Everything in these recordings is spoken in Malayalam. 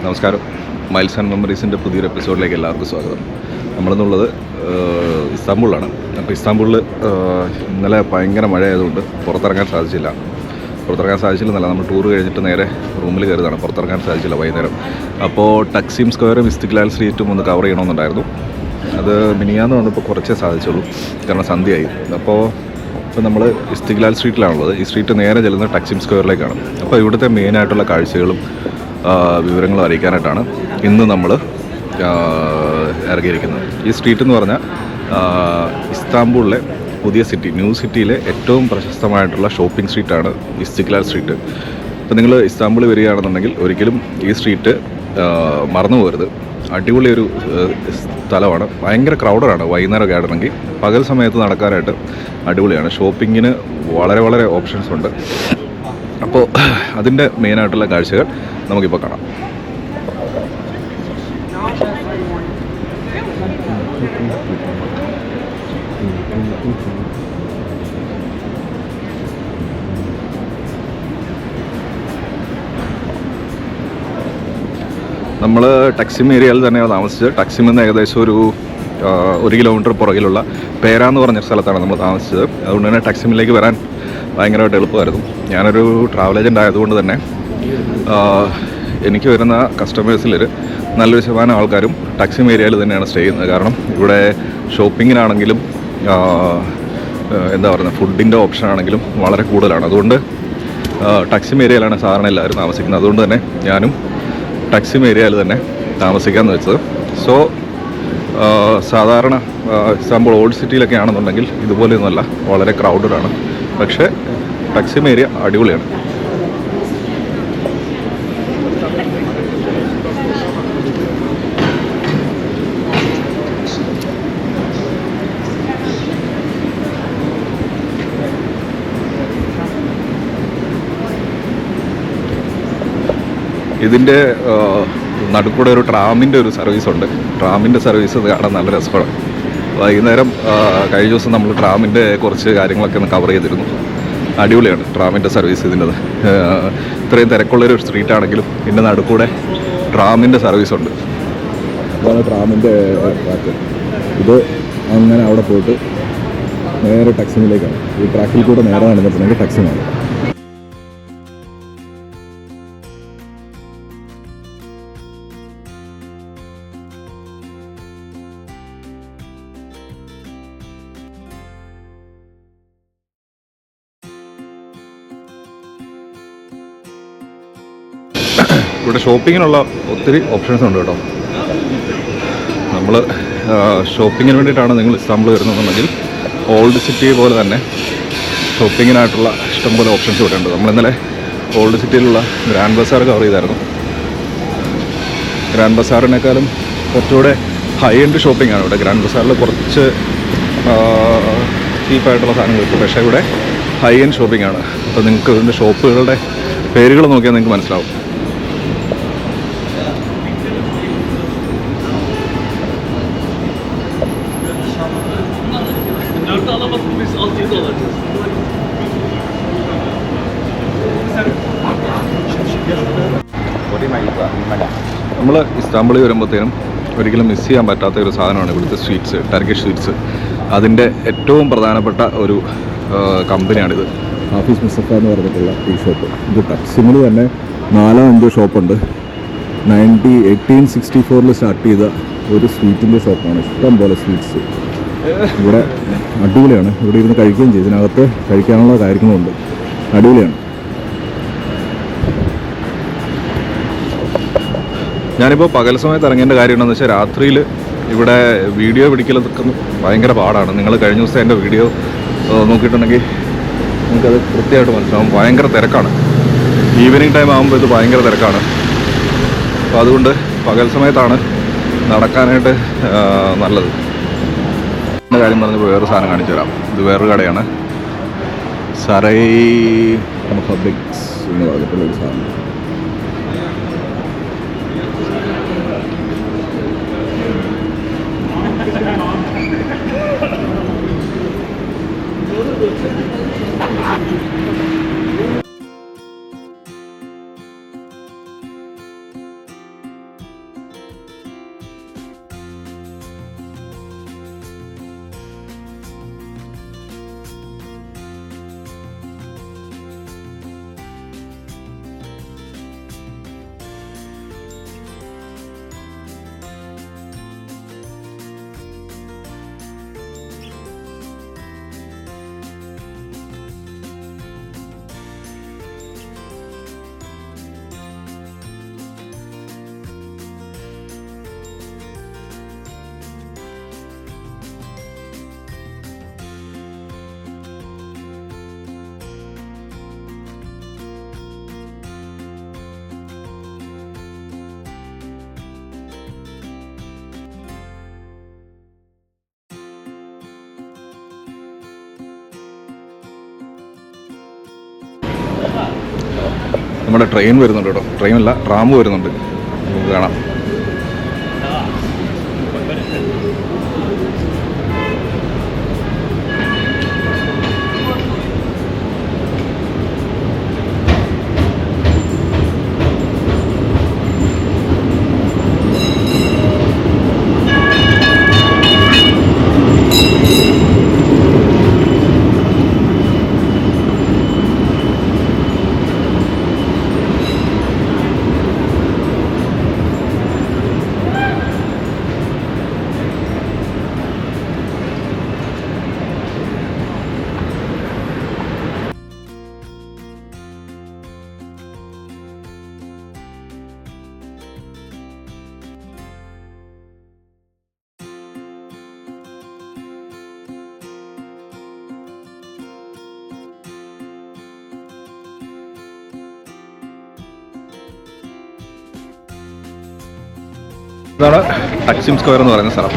നമസ്കാരം. മൈൽസ് ആൻഡ് മെമ്മറീസിൻ്റെ പുതിയൊരു എപ്പിസോഡിലേക്ക് എല്ലാവർക്കും സ്വാഗതം. നമ്മളിന്നുള്ളത് ഇസ്താംബൂളിലാണ്. അപ്പോൾ ഇസ്താംബൂളിൽ ഇന്നലെ ഭയങ്കര മഴയായതുകൊണ്ട് പുറത്തിറങ്ങാൻ സാധിച്ചില്ലെന്നല്ല, നമ്മൾ ടൂർ കഴിഞ്ഞിട്ട് നേരെ റൂമിൽ കയറിയതാണ്. പുറത്തിറങ്ങാൻ സാധിച്ചില്ല വൈകുന്നേരം. അപ്പോൾ ടക്സിം സ്ക്വയറും ഇസ്തിക്ലാൽ സ്ട്രീറ്റും ഒന്ന് കവർ ചെയ്യണമെന്നുണ്ടായിരുന്നു. അത് മിനിയാന്ന് വന്നപ്പോൾ കുറച്ചേ സാധിച്ചുള്ളൂ, കാരണം സന്ധ്യയായി. അപ്പോൾ നമ്മൾ ഇസ്തിക്ലാൽ സ്ട്രീറ്റിലാണുള്ളത്. ഈ സ്ട്രീറ്റ് നേരെ ചെല്ലുന്നത് ടക്സിം സ്ക്വയറിലേക്കാണ്. അപ്പോൾ ഇവിടുത്തെ മെയിനായിട്ടുള്ള കാഴ്ചകളും വിവരങ്ങളും അറിയിക്കാനായിട്ടാണ് ഇന്ന് നമ്മൾ ഇറങ്ങിയിരിക്കുന്നത്. ഈ സ്ട്രീറ്റ് എന്ന് പറഞ്ഞാൽ ഇസ്താംബൂളിലെ പുതിയ സിറ്റി, ന്യൂ സിറ്റിയിലെ ഏറ്റവും പ്രശസ്തമായിട്ടുള്ള ഷോപ്പിംഗ് സ്ട്രീറ്റാണ് ഇസ്തിക്ലാൽ സ്ട്രീറ്റ്. അപ്പോൾ നിങ്ങൾ ഇസ്താംബൂളിൽ വരികയാണെന്നുണ്ടെങ്കിൽ ഒരിക്കലും ഈ സ്ട്രീറ്റ് മറന്നു പോകരുത്. അടിപൊളി ഒരു സ്ഥലമാണ്. ഭയങ്കര ക്രൗഡാണ് വൈകുന്നേരമൊക്കെ ആണെങ്കിൽ. പകൽ സമയത്ത് നടക്കാനായിട്ട് അടിപൊളിയാണ്. ഷോപ്പിങ്ങിന് വളരെ വളരെ ഓപ്ഷൻസ് ഉണ്ട്. അപ്പോൾ അതിൻ്റെ മെയിനായിട്ടുള്ള കാഴ്ചകൾ നമുക്കിപ്പോൾ കാണാം. നമ്മൾ ടക്സിം ഏരിയയിൽ തന്നെയാണ് താമസിച്ചത്. ടക്സിമിൽ നിന്ന് ഏകദേശം ഒരു 1 കിലോമീറ്റർ പുറകിലുള്ള പേര എന്ന് പറഞ്ഞ സ്ഥലത്താണ് നമ്മൾ താമസിച്ചത്. അതുകൊണ്ട് തന്നെ ടക്സിമിലേക്ക് വരാൻ ഭയങ്കരമായിട്ട് എളുപ്പമായിരുന്നു. ഞാനൊരു ട്രാവൽ ഏജൻ്റ് ആയതുകൊണ്ട് തന്നെ എനിക്ക് വരുന്ന കസ്റ്റമേഴ്സിൽ നല്ലൊരു ശതമാനം ആൾക്കാരും ടക്സിം ഏരിയയിൽ തന്നെയാണ് സ്റ്റേ ചെയ്യുന്നത്. കാരണം ഇവിടെ ഷോപ്പിങ്ങിനാണെങ്കിലും എന്താ പറയുക, ഫുഡിൻ്റെ ഓപ്ഷൻ ആണെങ്കിലും വളരെ കൂടുതലാണ്. അതുകൊണ്ട് ടക്സിം ഏരിയയിലാണ് സാധാരണ എല്ലാവരും താമസിക്കുന്നത്. അതുകൊണ്ട് തന്നെ ഞാനും ടക്സിം ഏരിയയിൽ തന്നെ താമസിക്കാമെന്ന് വെച്ചത്. സോ സാധാരണ ഇസ്താംബൂൾ ഓൾഡ് സിറ്റിയിലൊക്കെ ആണെന്നുണ്ടെങ്കിൽ ഇതുപോലെയൊന്നുമല്ല, വളരെ ക്രൗഡഡാണ്. പക്ഷേ ടക്സിം ഏരിയ അടിപൊളിയാണ്. ഇതിൻ്റെ നടുക്കൂടെ ഒരു ട്രാമിൻ്റെ ഒരു സർവീസുണ്ട്. ട്രാമിൻ്റെ സർവീസ് കാണാൻ നല്ല രസമാണ്. വൈകുന്നേരം കഴിഞ്ഞ ദിവസം നമ്മൾ ട്രാമിൻ്റെ കുറച്ച് കാര്യങ്ങളൊക്കെ ഒന്ന് കവർ ചെയ്തിരുന്നു. അടിപൊളിയാണ് ട്രാമിൻ്റെ സർവീസ്. ഇതിൻ്റെത് ഇത്രയും തിരക്കുള്ളൊരു സ്ട്രീറ്റ് ആണെങ്കിലും ഇതിൻ്റെ നടുക്കൂടെ ട്രാമിൻ്റെ സർവീസുണ്ട്. അതാണ് ട്രാമിൻ്റെ ട്രാക്ക്. ഇത് അങ്ങനെ അവിടെ പോയിട്ട് നേരെ ടക്സിമിലേക്കാണ്. ഈ ട്രാക്കിൽ കൂടെ നേരെ നടന്നിട്ടുണ്ടെങ്കിൽ ടക്സിമാണ്. ഇവിടെ ഷോപ്പിങ്ങിനുള്ള ഒത്തിരി ഓപ്ഷൻസ് ഉണ്ട് കേട്ടോ. നമ്മൾ ഷോപ്പിങ്ങിന് വേണ്ടിയിട്ടാണ് നിങ്ങൾ ഇസ്താംബൂൾ വരുന്നതെന്നുണ്ടെങ്കിൽ ഓൾഡ് സിറ്റി പോലെ തന്നെ ഷോപ്പിങ്ങിനായിട്ടുള്ള ഇഷ്ടംപോലെ ഓപ്ഷൻസ് ഇവിടെ ഉണ്ട്. നമ്മളിന്നലെ ഓൾഡ് സിറ്റിയിലുള്ള ഗ്രാൻഡ് ബസാർ കവർ ചെയ്തായിരുന്നു. ഗ്രാൻഡ് ബസാറിനേക്കാളും കുറച്ചുകൂടെ ഹൈ എൻഡ് ഷോപ്പിംഗ് ആണ് ഇവിടെ. ഗ്രാൻഡ് ബസാറിൽ കുറച്ച് ചീപ്പായിട്ടുള്ള സാധനങ്ങൾ കിട്ടും, പക്ഷേ ഇവിടെ ഹൈ എൻഡ് ഷോപ്പിംഗ് ആണ്. അപ്പോൾ നിങ്ങൾക്ക് ഇതിൻ്റെ ഷോപ്പുകളുടെ പേരുകൾ നോക്കിയാൽ നിങ്ങൾക്ക് മനസ്സിലാവും. നമ്മൾ ഇസ്താംബൂളിൽ വരുമ്പോഴത്തേനും ഒരിക്കലും മിസ് ചെയ്യാൻ പറ്റാത്ത ഒരു സാധനമാണ് ഇവിടുത്തെ സ്വീറ്റ്സ്, ടർക്കിഷ് സ്വീറ്റ്സ്. അതിൻ്റെ ഏറ്റവും പ്രധാനപ്പെട്ട ഒരു കമ്പനിയാണിത്, ഹാഫീസ് മുസഫ എന്ന് പറഞ്ഞിട്ടുള്ള ഈ ഷോപ്പ്. ഇത് ടക്സിമിൽ തന്നെ 4-5 ഷോപ്പുണ്ട്. 1864 സ്റ്റാർട്ട് ചെയ്ത ഒരു സ്വീറ്റിൻ്റെ ഷോപ്പാണ്. ഇഷ്ടം പോലെ സ്വീറ്റ്സ് ഇവിടെ അടിപൊളിയാണ്. ഇവിടെ ഇരുന്ന് കഴിക്കുകയും ചെയ്യും. ഇതിനകത്ത് കഴിക്കാനുള്ള കാര്യങ്ങളുണ്ട്. അടിപൊളിയാണ്. ഞാനിപ്പോൾ പകൽ സമയത്ത് ഇറങ്ങേണ്ട കാര്യം എന്താണെന്ന് വെച്ചാൽ, രാത്രിയിൽ ഇവിടെ വീഡിയോ പിടിക്കലൊക്കെ ഭയങ്കര പാടാണ്. നിങ്ങൾ കഴിഞ്ഞ ദിവസം എൻ്റെ വീഡിയോ നോക്കിയിട്ടുണ്ടെങ്കിൽ നിങ്ങൾക്കത് കൃത്യമായിട്ട് മനസ്സിലാവും. ഭയങ്കര തിരക്കാണ്. ഈവനിങ് ടൈം ആകുമ്പോൾ ഇത് ഭയങ്കര തിരക്കാണ്. അപ്പോൾ അതുകൊണ്ട് പകൽ സമയത്താണ് നടക്കാനായിട്ട് നല്ലത്. എൻ്റെ കാര്യം പറഞ്ഞപ്പോൾ വേറൊരു സാധനം കാണിച്ചു തരാം. ഇത് വേറൊരു കടയാണ്, സറൈ ഫാബ്രിക്സ് എന്ന് പറഞ്ഞിട്ടുള്ളൊരു സാധനം. നമ്മുടെ ട്രെയിൻ വരുന്നുണ്ട് കേട്ടോ. ട്രെയിനല്ല, ട്രാം വരുന്നുണ്ട്, നമുക്ക് കാണാം. ഇതാണ് ടക്സിം സ്ക്വയർ എന്ന് പറയുന്ന സ്ഥലം.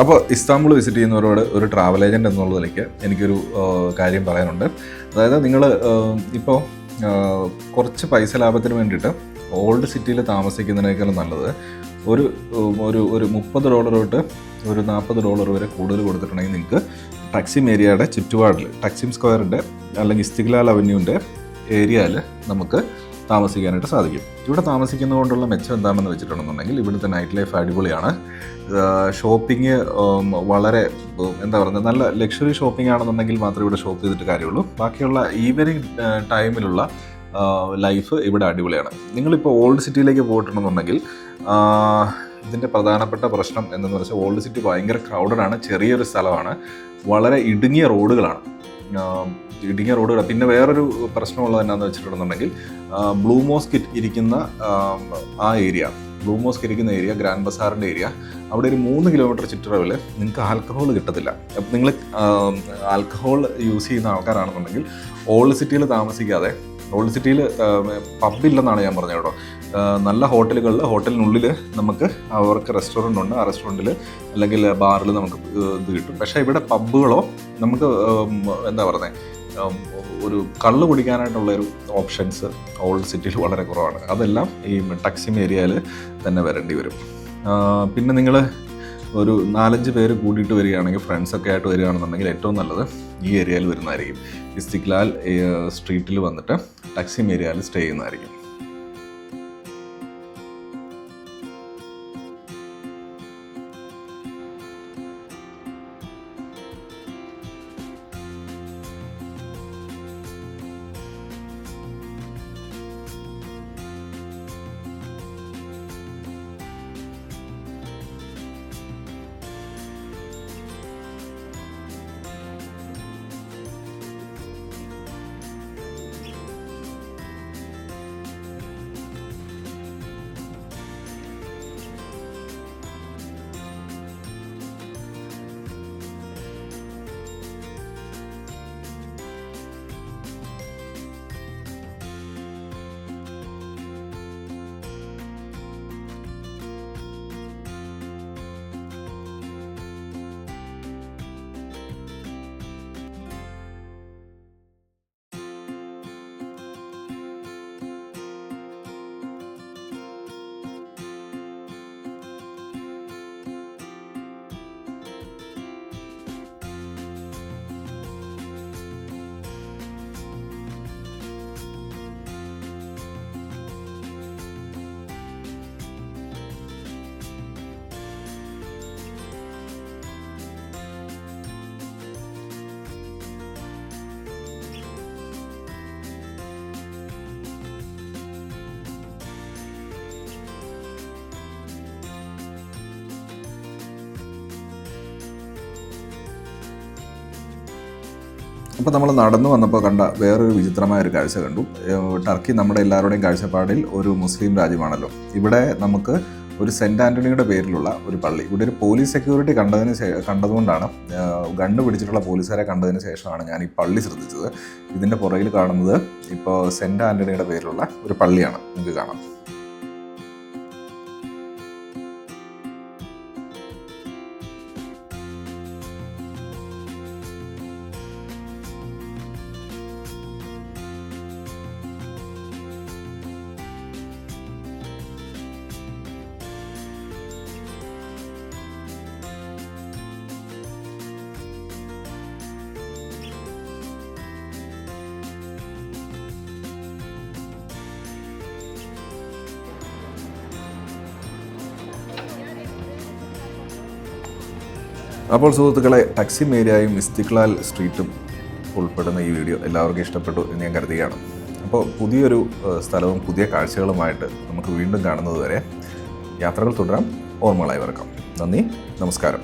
അപ്പോൾ ഇസ്താംബുൾ വിസിറ്റ് ചെയ്യുന്നവരോട് ഒരു ട്രാവൽ ഏജൻറ്റ് എന്നുള്ളതിലേക്ക് എനിക്കൊരു കാര്യം പറയാനുണ്ട്. അതായത് നിങ്ങൾ ഇപ്പോൾ കുറച്ച് പൈസ ലാഭത്തിന് വേണ്ടിയിട്ട് ഓൾഡ് സിറ്റിയിൽ താമസിക്കുന്നതിനേക്കാളും നല്ലത് ഒരു $30 തൊട്ട് ഒരു $40 വരെ കൂടുതൽ കൊടുത്തിട്ടുണ്ടെങ്കിൽ നിങ്ങൾക്ക് ടക്സിം ഏരിയയുടെ ചുറ്റുപാടിൽ ടക്സിം സ്ക്വയറിൻ്റെ അല്ലെങ്കിൽ ഇസ്തിഗ്ലാൽ അവന്യൂവിൻ്റെ ഏരിയയിൽ നമുക്ക് താമസിക്കാനായിട്ട് സാധിക്കും. ഇവിടെ താമസിക്കുന്നതുകൊണ്ടുള്ള മെച്ചം എന്താണെന്ന് വെച്ചിട്ടുണ്ടെന്നുണ്ടെങ്കിൽ ഇവിടുത്തെ നൈറ്റ് ലൈഫ് അടിപൊളിയാണ്. ഷോപ്പിംഗ് വളരെ എന്താ പറയുക, നല്ല ലക്ഷറി ഷോപ്പിംഗ് ആണെന്നുണ്ടെങ്കിൽ മാത്രമേ ഇവിടെ ഷോപ്പ് ചെയ്തിട്ട് കാര്യമുള്ളൂ. ബാക്കിയുള്ള ഈവനിങ് ടൈമിലുള്ള ലൈഫ് ഇവിടെ അടിപൊളിയാണ്. നിങ്ങളിപ്പോൾ ഓൾഡ് സിറ്റിയിലേക്ക് പോയിട്ടുണ്ടെന്നുണ്ടെങ്കിൽ ഇതിൻ്റെ പ്രധാനപ്പെട്ട പ്രശ്നം എന്തെന്ന് വെച്ചാൽ ഓൾഡ് സിറ്റി ഭയങ്കര ക്രൗഡഡാണ്, ചെറിയൊരു സ്ഥലമാണ്, വളരെ ഇടുങ്ങിയ റോഡുകളാണ്. പിന്നെ വേറൊരു പ്രശ്നമുള്ളത് എന്നാന്ന് വെച്ചിട്ടുണ്ടെന്നുണ്ടെങ്കിൽ ബ്ലൂ മോസ്ക് ഇരിക്കുന്ന ഏരിയ ഗ്രാൻഡ് ബസാറിൻ്റെ ഏരിയ, അവിടെ ഒരു 3 കിലോമീറ്റർ ചുറ്റളവിൽ നിങ്ങൾക്ക് ആൽക്കഹോൾ കിട്ടത്തില്ല. അപ്പം നിങ്ങൾ ആൽക്കഹോൾ യൂസ് ചെയ്യുന്ന ആൾക്കാരാണെന്നുണ്ടെങ്കിൽ ഓൾഡ് സിറ്റിയിൽ താമസിക്കാതെ, ഓൾഡ് സിറ്റിയിൽ പബ്ബില്ലെന്നാണ് ഞാൻ പറഞ്ഞത് കേട്ടോ, നല്ല ഹോട്ടലിനുള്ളിൽ നമുക്ക് അവർക്ക് റെസ്റ്റോറൻ്റ് ഉണ്ട്, ആ റെസ്റ്റോറൻറ്റിൽ അല്ലെങ്കിൽ ബാറിൽ നമുക്ക് ഇത് കിട്ടും. പക്ഷേ ഇവിടെ പബ്ബുകളോ നമുക്ക് എന്താ പറയുന്നത് ഒരു കള്ള് കുടിക്കാനായിട്ടുള്ളൊരു ഓപ്ഷൻസ് ഓൾഡ് സിറ്റിയിൽ വളരെ കുറവാണ്. അതെല്ലാം ഈ ടക്സിം ഏരിയയിൽ തന്നെ വരേണ്ടി വരും. പിന്നെ നിങ്ങൾ ഒരു 4-5 പേര് കൂടിയിട്ട് വരികയാണെങ്കിൽ, ഫ്രണ്ട്സൊക്കെ ആയിട്ട് വരികയാണെന്നുണ്ടെങ്കിൽ ഏറ്റവും നല്ലത് ഈ ഏരിയയിൽ വരുന്നതായിരിക്കും. ഇസ്തിഗ്ലാൽ സ്ട്രീറ്റിൽ വന്നിട്ട് ടക്സിം ഏരിയയിൽ സ്റ്റേ ചെയ്യുന്നതായിരിക്കും. അപ്പോൾ നമ്മൾ നടന്നു വന്നപ്പോൾ കണ്ട വേറൊരു വിചിത്രമായ ഒരു കാഴ്ച കണ്ടു. ടർക്കി നമ്മുടെ എല്ലാവരുടെയും കാഴ്ചപ്പാടിൽ ഒരു മുസ്ലിം രാജ്യമാണല്ലോ. ഇവിടെ നമുക്ക് ഒരു സെൻറ്റ് ആൻ്റണിയുടെ പേരിലുള്ള ഒരു പള്ളി, ഇവിടെ ഒരു പോലീസ് സെക്യൂരിറ്റി കണ്ടതുകൊണ്ടാണ്, ഗണ്ണ് പിടിച്ചിട്ടുള്ള പോലീസുകാരെ കണ്ടതിന് ശേഷമാണ് ഞാൻ ഈ പള്ളി ശ്രദ്ധിച്ചത്. ഇതിൻ്റെ പുറകിൽ കാണുന്നത് ഇപ്പോൾ സെൻറ്റ് ആൻ്റണിയുടെ പേരിലുള്ള ഒരു പള്ളിയാണ്. നിങ്ങൾക്ക് കാണാം. അപ്പോൾ സുഹൃത്തുക്കളെ, ടക്സിം ഏരിയയും ഇസ്തിക്ലാൽ സ്ട്രീറ്റും ഉൾപ്പെടുന്ന ഈ വീഡിയോ എല്ലാവർക്കും ഇഷ്ടപ്പെട്ടു എന്ന് ഞാൻ കരുതുകയാണ്. അപ്പോൾ പുതിയൊരു സ്ഥലവും പുതിയ കാഴ്ചകളുമായിട്ട് നമുക്ക് വീണ്ടും കാണുന്നത് വരെ യാത്രകൾ തുടരാം. ഓർമ്മകളായി വരക്കാം. നന്ദി, നമസ്കാരം.